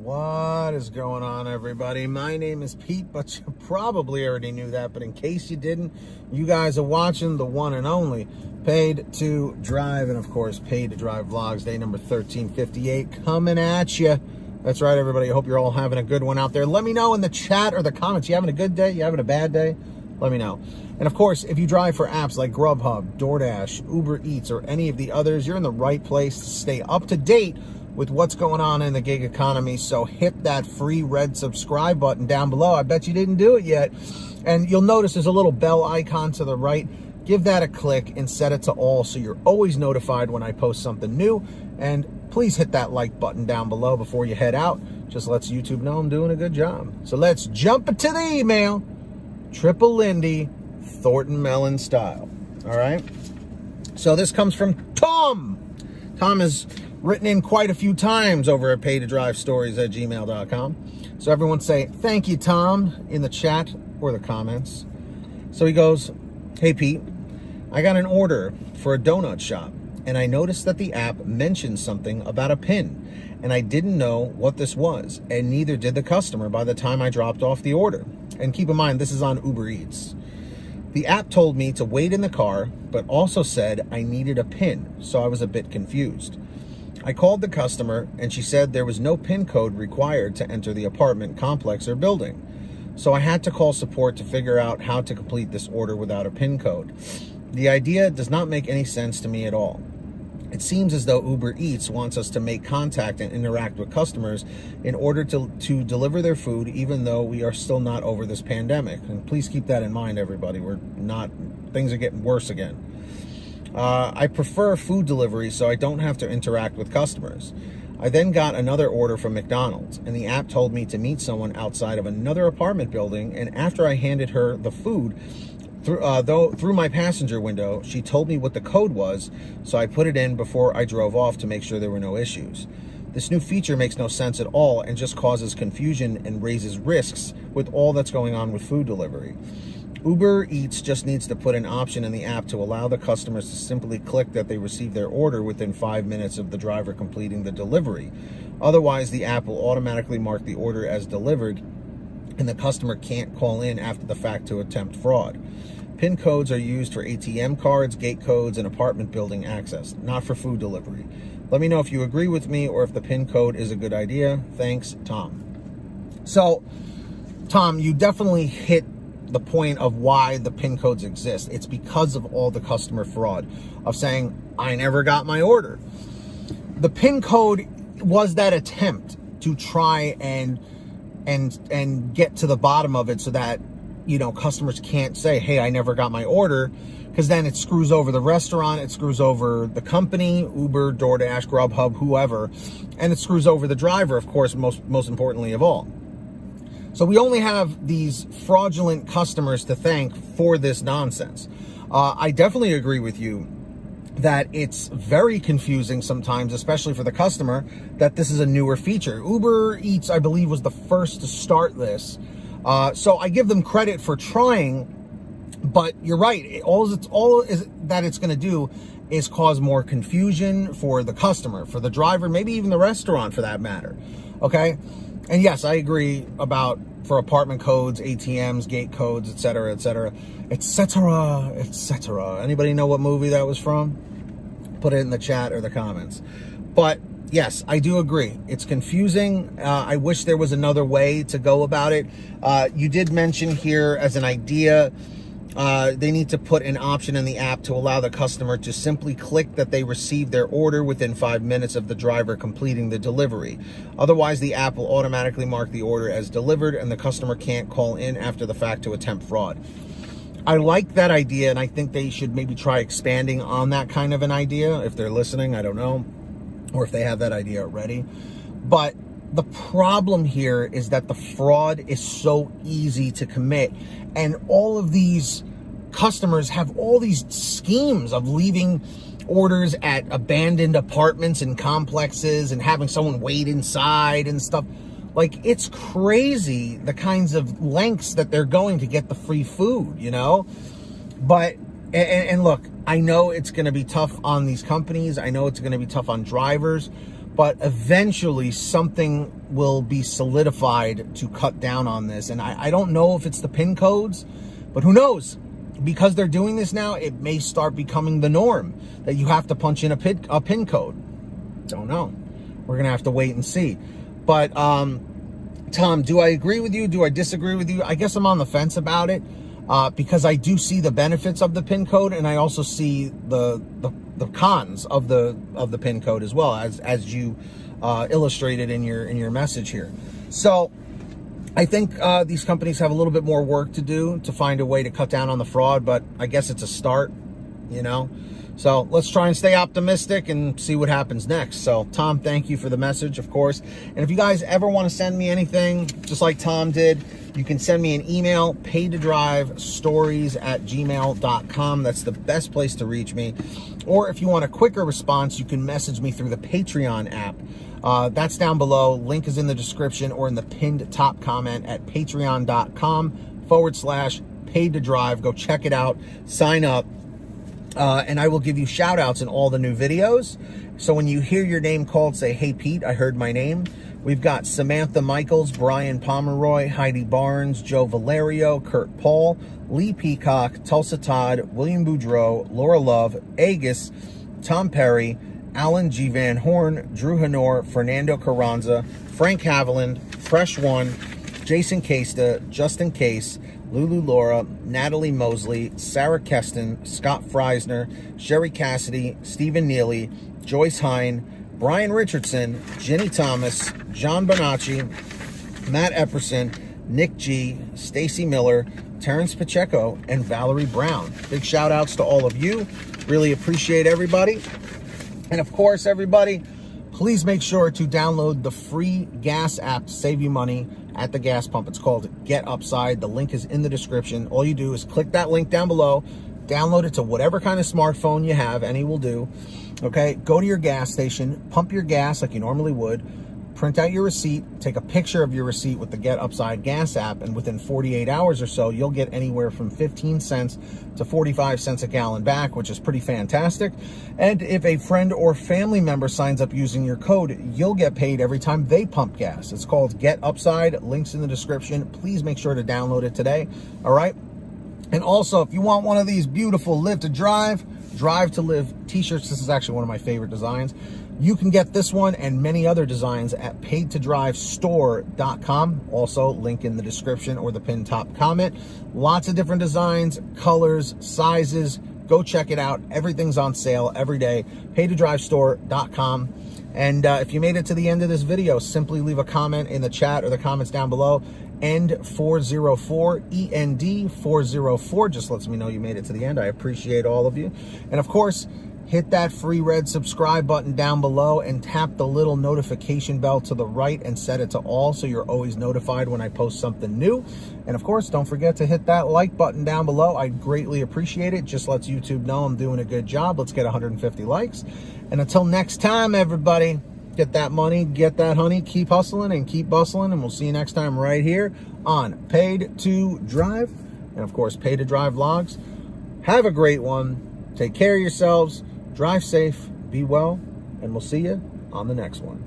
What is going on, everybody? My name is Pete, but you probably already knew that. But in case you didn't, you guys are watching the one and only Paid to Drive, and of course, Paid to Drive Vlogs, day number 1358, coming at you. That's right, everybody. I hope you're all having a good one out there. Let me know in the chat or the comments. You having a good day? You having a bad day? Let me know. And of course, if you drive for apps like Grubhub, DoorDash, UberEats, or any of the others, you're in the right place to stay up to date with what's going on in the gig economy. So hit that free red subscribe button down below. I bet you didn't do it yet. And you'll notice there's a little bell icon to the right. Give that a click and set it to all so you're always notified when I post something new. And please hit that like button down below before you head out. Just lets YouTube know I'm doing a good job. So let's jump into the email. Triple Lindy, Thornton Melon style. All right. So this comes from Tom. Tom is written in quite a few times over at paydtodrivestories@gmail.com. So everyone say, thank you, Tom, in the chat or the comments. So he goes, hey, Pete, I got an order for a donut shop, and I noticed that the app mentioned something about a pin, and I didn't know what this was, and neither did the customer by the time I dropped off the order. And keep in mind, this is on UberEats. The app told me to wait in the car, but also said I needed a pin, so I was a bit confused. I called the customer, and she said there was no PIN code required to enter the apartment complex or building. So I had to call support to figure out how to complete this order without a PIN code. The idea does not make any sense to me at all. It seems as though Uber Eats wants us to make contact and interact with customers in order to deliver their food, even though we are still not over this pandemic. And please keep that in mind, everybody. Things are getting worse again. I prefer food delivery so I don't have to interact with customers. I then got another order from McDonald's, and the app told me to meet someone outside of another apartment building, and after I handed her the food through my passenger window, she told me what the code was, so I put it in before I drove off to make sure there were no issues. This new feature makes no sense at all and just causes confusion and raises risks with all that's going on with food delivery. Uber Eats just needs to put an option in the app to allow the customers to simply click that they received their order within 5 minutes of the driver completing the delivery. Otherwise, the app will automatically mark the order as delivered, and the customer can't call in after the fact to attempt fraud. PIN codes are used for ATM cards, gate codes, and apartment building access, not for food delivery. Let me know if you agree with me or if the PIN code is a good idea. Thanks, Tom. So, Tom, you definitely hit the point of why the PIN codes exist. It's because of all the customer fraud of saying, I never got my order. The PIN code was that attempt to try and get to the bottom of it so that, customers can't say, hey, I never got my order, because then it screws over the restaurant, it screws over the company, Uber, DoorDash, Grubhub, whoever, and it screws over the driver, of course, most importantly of all. So we only have these fraudulent customers to thank for this nonsense. I definitely agree with you that it's very confusing sometimes, especially for the customer, that this is a newer feature. Uber Eats, I believe, was the first to start this. So I give them credit for trying, but you're right. All that it's going to do is cause more confusion for the customer, for the driver, maybe even the restaurant for that matter. Okay? And yes, I agree for apartment codes, ATMs, gate codes, etc., etc., etc., etc. Anybody know what movie that was from? Put it in the chat or the comments. But yes, I do agree. It's confusing. I wish there was another way to go about it. You did mention here as an idea, they need to put an option in the app to allow the customer to simply click that they received their order within 5 minutes of the driver completing the delivery. Otherwise, the app will automatically mark the order as delivered, and the customer can't call in after the fact to attempt fraud. I like that idea, and I think they should maybe try expanding on that kind of an idea. If they're listening, I don't know, or if they have that idea already. But the problem here is that the fraud is so easy to commit, and all of these customers have all these schemes of leaving orders at abandoned apartments and complexes and having someone wait inside and stuff. Like, it's crazy the kinds of lengths that they're going to get the free food, But, and look, I know it's going to be tough on these companies. I know it's going to be tough on drivers. but eventually something will be solidified to cut down on this. And I don't know if it's the PIN codes, but who knows? Because they're doing this now, it may start becoming the norm that you have to punch in a PIN code. Don't know. We're going to have to wait and see. But, Tom, do I agree with you? Do I disagree with you? I guess I'm on the fence about it, because I do see the benefits of the PIN code, and I also see the cons of the PIN code as well, as you illustrated in your message here. So I think these companies have a little bit more work to do to find a way to cut down on the fraud, but I guess it's a start, you know. So let's try and stay optimistic and see what happens next. So Tom, thank you for the message, of course. And if you guys ever want to send me anything, just like Tom did, you can send me an email, paidtodrivestories@gmail.com. That's the best place to reach me. Or if you want a quicker response, you can message me through the Patreon app. That's down below. Link is in the description or in the pinned top comment at patreon.com/paidtodrive. Go check it out. Sign up. And I will give you shout outs in all the new videos. So when you hear your name called, say, "Hey Pete, I heard my name." We've got Samantha Mikles, Brian Pomeroy, Heidi Barnes, Joe Valerio, Kurt Paul, Lee Peacock, Tulsa Todd, William Boudreau, Laura Love, Agus, Tom Perry, Alan G. Van Horn, Drew Hanor, Fernando Carranza, Frank Haviland, Fresh One, Jason Casta, Justin Case, Lulu Laura, Natalie Mosley, Sarah Keston, Scott Freisner, Sherry Cassidy, Stephen Neely, Joyce Hine, Brian Richardson, Jenny Thomas, John Bonacci, Matt Epperson, Nick G, Stacy Miller, Terrence Pacheco, and Valerie Brown. Big shout outs to all of you. Really appreciate everybody. And of course, everybody, please make sure to download the free gas app to save you money at the gas pump. It's called Get Upside. The link is in the description. All you do is click that link down below, download it to whatever kind of smartphone you have, any will do. Okay, go to your gas station, pump your gas like you normally would, print out your receipt, take a picture of your receipt with the Get Upside gas app, and within 48 hours or so, you'll get anywhere from 15 cents to 45 cents a gallon back, which is pretty fantastic. And if a friend or family member signs up using your code, you'll get paid every time they pump gas. It's called Get Upside. Links in the description. Please make sure to download it today. All right. And also, if you want one of these beautiful Live to Drive, Drive to Live t-shirts, this is actually one of my favorite designs. You can get this one and many other designs at paidtodrivestore.com. Also, link in the description or the pinned top comment. Lots of different designs, colors, sizes. Go check it out. Everything's on sale every day. paidtodrivestore.com. And if you made it to the end of this video, simply leave a comment in the chat or the comments down below. END404, END404, just lets me know you made it to the end. I appreciate all of you. And of course, hit that free red subscribe button down below and tap the little notification bell to the right and set it to all so you're always notified when I post something new. And of course, don't forget to hit that like button down below. I'd greatly appreciate it. Just lets YouTube know I'm doing a good job. Let's get 150 likes. And until next time, everybody, get that money, get that honey, keep hustling and keep bustling, and we'll see you next time right here on Paid to Drive, and of course, Paid to Drive vlogs. Have a great one. Take care of yourselves. Drive safe. Be well. And we'll see you on the next one.